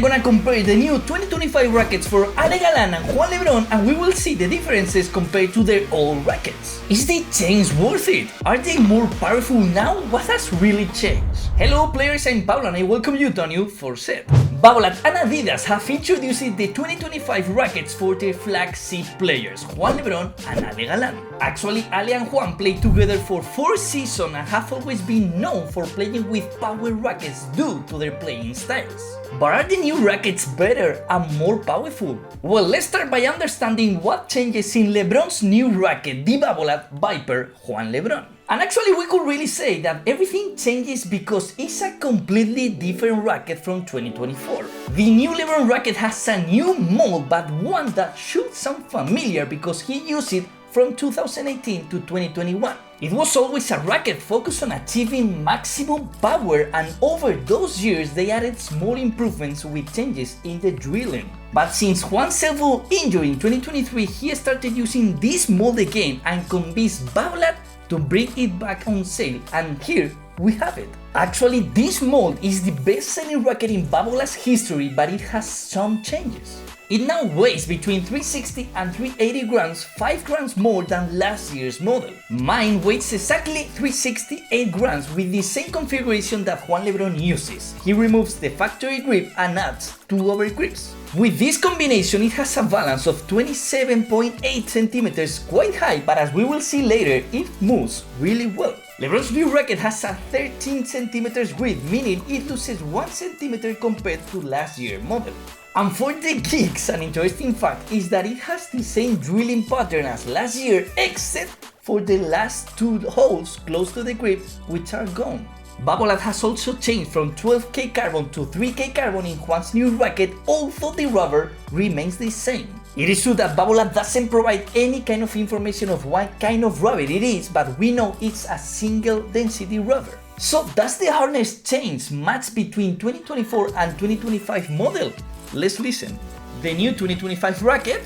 I'm gonna compare the new 2025 rackets for Galan and Juan Lebron, and we will see the differences compared to their old rackets. Is the change worth it? Are they more powerful now? What has really changed? Hello players, I'm Pablo and I welcome you to a new 4Set. Babolat and Adidas have introduced the 2025 rackets for their flagship players, Juan Lebron and Galan. Actually, Ale and Juan played together for 4 seasons and have always been known for playing with power rackets due to their playing styles. But are the new rackets better and more powerful? Well, let's start by understanding what changes in Lebron's new racket, the Babolat Viper Juan Lebron. And actually we could really say that everything changes because it's a completely different racket from 2024. The new Lebron racket has a new mold, but one that should sound familiar because he used it from 2018 to 2021. It was always a racket focused on achieving maximum power, and over those years they added small improvements with changes in the drilling. But since Juan's elbow injury in 2023, he started using this mold again and convinced Babolat to bring it back on sale, and here we have it. Actually, this mold is the best-selling racket in Babolat's history, but it has some changes. It now weighs between 360 and 380 grams, 5 grams more than last year's model. Mine weighs exactly 368 grams with the same configuration that Juan Lebron uses. He removes the factory grip and adds 2 over grips. With this combination, it has a balance of 27.8 centimeters, quite high, but as we will see later, it moves really well. Lebron's new racket has a 13 centimeters grip, meaning it loses 1 centimeter compared to last year's model. And for the geeks, an interesting fact is that it has the same drilling pattern as last year, except for the last 2 holes close to the grip, which are gone. Babolat has also changed from 12K carbon to 3K carbon in Juan's new racket, although the rubber remains the same. It is true that Babolat doesn't provide any kind of information of what kind of rubber it is, but we know it's a single density rubber. So does the hardness change much between 2024 and 2025 model? Let's listen. The new 2025 racket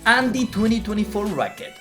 and the 2024 racket.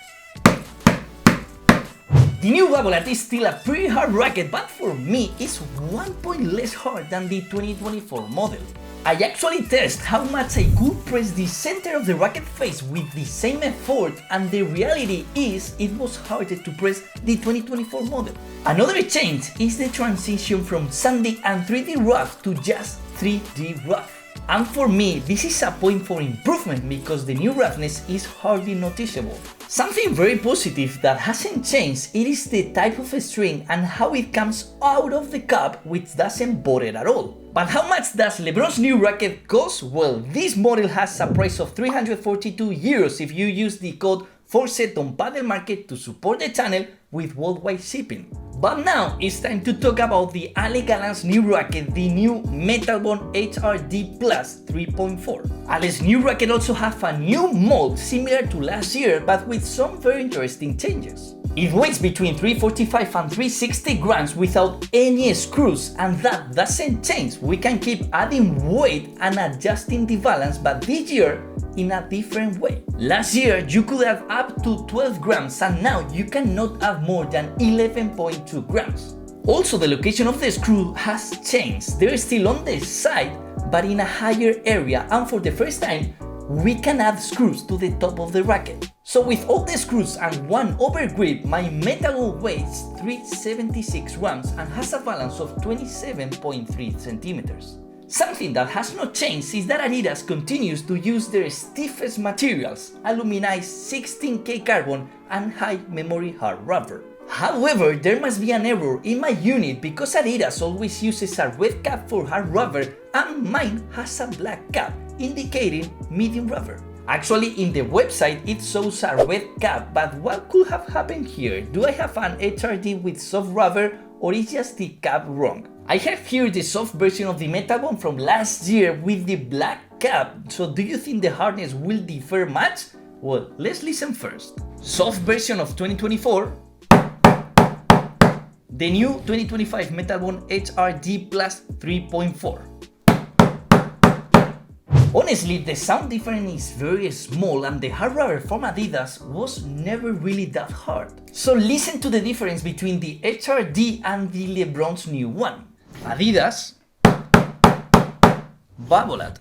The new Babolat is still a pretty hard racket, but for me it's 1 point less hard than the 2024 model. I actually tested how much I could press the center of the racket face with the same effort, and the reality is it was harder to press the 2024 model. Another change is the transition from sandy and 3D rough to just 3D rough. And for me, this is a point for improvement because the new roughness is hardly noticeable. Something very positive that hasn't changed, it is the type of string and how it comes out of the cup, which doesn't bother at all. But how much does Lebron's new racket cost? Well, this model has a price of 342 euros if you use the code 4Set on Padel Market to support the channel with worldwide shipping. But now it's time to talk about the Galan's new racket, the new Metalbone HRD Plus 3.4. Ale's new racket also has a new mold similar to last year, but with some very interesting changes. It weighs between 345 and 360 grams without any screws, and that doesn't change. We can keep adding weight and adjusting the balance, but this year in a different way. Last year you could add up to 12 grams and now you cannot add more than 11.2 grams. Also, the location of the screw has changed. They're still on the side but in a higher area, and for the first time we can add screws to the top of the racket. So with all the screws and 1 over grip, my Metalbone weighs 376 grams and has a balance of 27.3 centimeters. Something that has not changed is that Adidas continues to use their stiffest materials, aluminized 16K carbon and high memory hard rubber. However, there must be an error in my unit because Adidas always uses a red cap for hard rubber and mine has a black cap indicating medium rubber. Actually, in the website it shows a red cap, but what could have happened here? Do I have an HRD with soft rubber or is just the cap wrong? I have here the soft version of the Metalbone from last year with the black cap, so do you think the hardness will differ much? Well, let's listen first. Soft version of 2024. The new 2025 Metalbone HRD Plus 3.4. Honestly, the sound difference is very small and the hard rubber from Adidas was never really that hard. So listen to the difference between the HRD and the Lebron's new one. Adidas Babolat.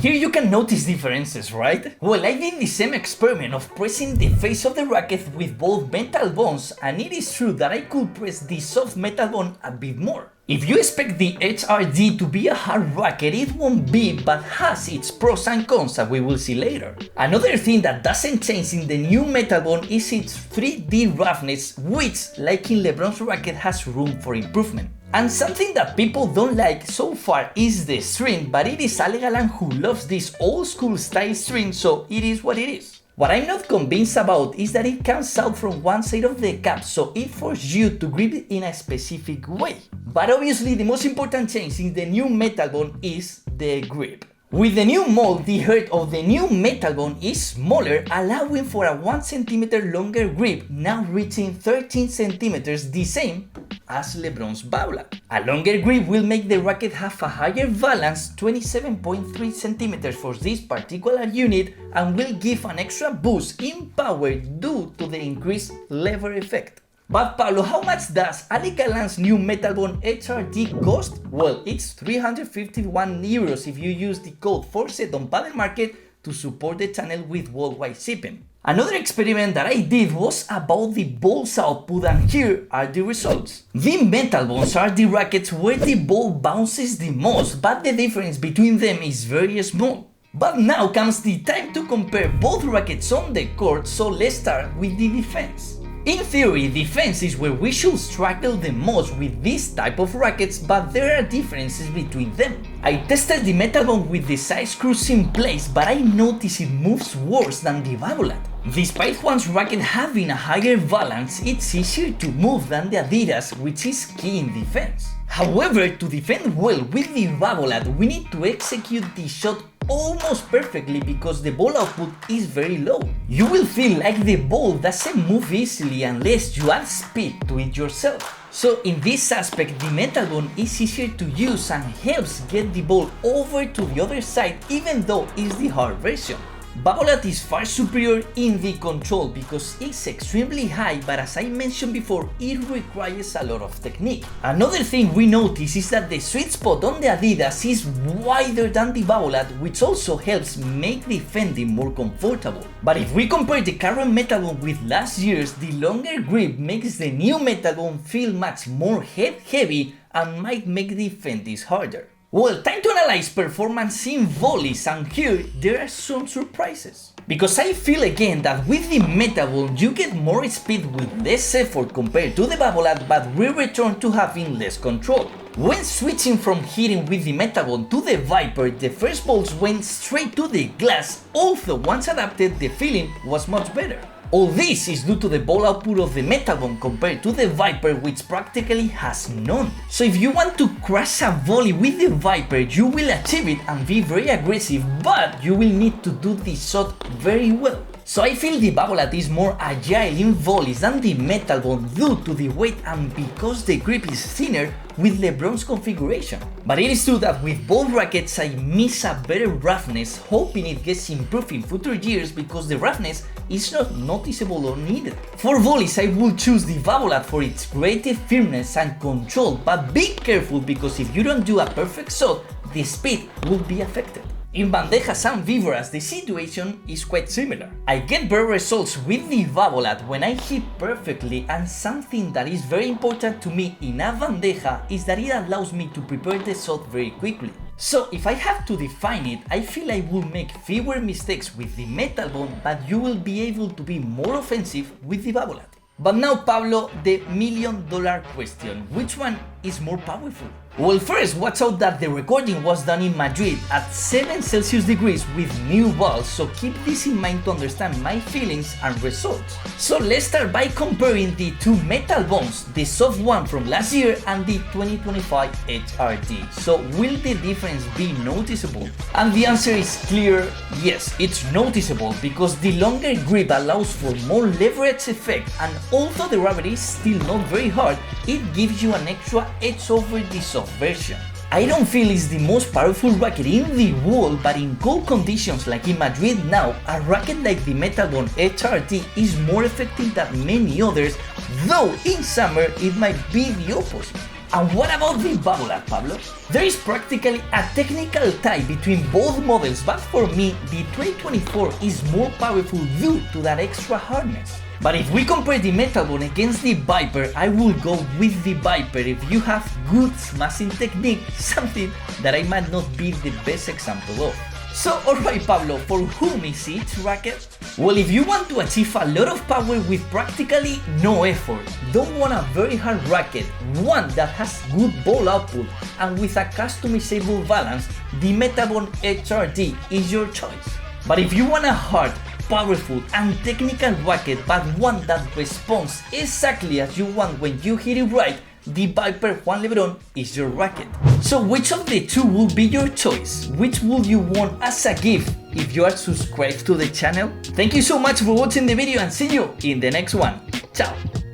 Here you can notice differences, right? Well, I did the same experiment of pressing the face of the racket with both metal bones, and it is true that I could press the soft metal bone a bit more. If you expect the HRD to be a hard racket, it won't be, but has its pros and cons that we will see later. Another thing that doesn't change in the new Metalbone is its 3D roughness, which, like in LeBron's racket, has room for improvement. And something that people don't like so far is the string, but it is Ale Galan who loves this old school style string, so it is what it is. What I'm not convinced about is that it comes out from one side of the cap, so it forces you to grip it in a specific way. But obviously the most important change in the new Metalbone is the grip. With the new mold, the head of the new Metalbone is smaller, allowing for a 1 cm longer grip, now reaching 13 cm, the same as LeBron's Babolat. A longer grip will make the racket have a higher balance, 27.3 cm for this particular unit, and will give an extra boost in power due to the increased lever effect. But Pablo, how much does Ale Galan's new Metalbone HRD cost? Well, it's 351 euros if you use the code 4Set on Padel Market to support the channel with worldwide shipping. Another experiment that I did was about the ball's output, and here are the results. The Metalbones are the rackets where the ball bounces the most, but the difference between them is very small. But now comes the time to compare both rackets on the court, so let's start with the defense. In theory, defense is where we should struggle the most with this type of rackets, but there are differences between them. I tested the Metalbone with the side screws in place, but I noticed it moves worse than the Babolat. Despite Juan's racket having a higher balance, it's easier to move than the Adidas, which is key in defense. However, to defend well with the Babolat, we need to execute the shot almost perfectly because the ball output is very low. You will feel like the ball doesn't move easily unless you add speed to it yourself. So in this aspect, the Metalbone is easier to use and helps get the ball over to the other side, even though it's the hard version. Babolat is far superior in the control because it's extremely high, but as I mentioned before, it requires a lot of technique. Another thing we notice is that the sweet spot on the Adidas is wider than the Babolat, which also helps make defending more comfortable. But if we compare the current Metalbone with last year's, the longer grip makes the new Metalbone feel much more head heavy and might make defending harder. Well, time to analyze performance in volleys, and here there are some surprises. Because I feel again that with the Metalbone you get more speed with less effort compared to the Babolat, but we return to having less control. When switching from hitting with the Metalbone to the Viper, the first balls went straight to the glass, although once adapted the feeling was much better. All this is due to the ball output of the Metalbone compared to the Viper, which practically has none. So if you want to crush a volley with the Viper, you will achieve it and be very aggressive, but you will need to do the shot very well. So I feel the Babolat is more agile in volleys than the Metalbone due to the weight and because the grip is thinner with LeBron's configuration. But it is true that with both rackets I miss a better roughness, hoping it gets improved in future years because the roughness is not noticeable or needed. For volleys I would choose the Babolat for its creative firmness and control, but be careful because if you don't do a perfect shot, the speed will be affected. In bandejas and víboras, the situation is quite similar. I get better results with the Babolat when I hit perfectly, and something that is very important to me in a bandeja is that it allows me to prepare the shot very quickly. So if I have to define it, I feel I will make fewer mistakes with the Metalbone, but you will be able to be more offensive with the Babolat. But now, Pablo, the $1,000,000 question, which one is more powerful? Well, first, watch out that the recording was done in Madrid at 7 Celsius degrees with new balls, so keep this in mind to understand my feelings and results. So let's start by comparing the two Metalbones, the soft one from last year and the 2025 HRD. So will the difference be noticeable? And the answer is clear, yes, it's noticeable because the longer grip allows for more leverage effect, and although the rubber is still not very hard, it gives you an extra edge over the soft version. I don't feel it's the most powerful racket in the world, but in cold conditions like in Madrid now, a racket like the Metalbone HRD is more effective than many others, though in summer it might be the opposite. And what about the Babolat, Pablo? There is practically a technical tie between both models, but for me, the 2024 is more powerful due to that extra hardness. But if we compare the Metalbone against the Viper, I will go with the Viper if you have good smashing technique, something that I might not be the best example of. So alright Pablo, for whom is each racket? Well, if you want to achieve a lot of power with practically no effort, don't want a very hard racket, one that has good ball output and with a customizable balance, the Metalbone HRD is your choice. But if you want a hard, powerful and technical racket but one that responds exactly as you want when you hit it right, the Viper Juan Lebron is your racket. So which of the two will be your choice? Which will you want as a gift if you are subscribed to the channel? Thank you so much for watching the video and see you in the next one. Ciao!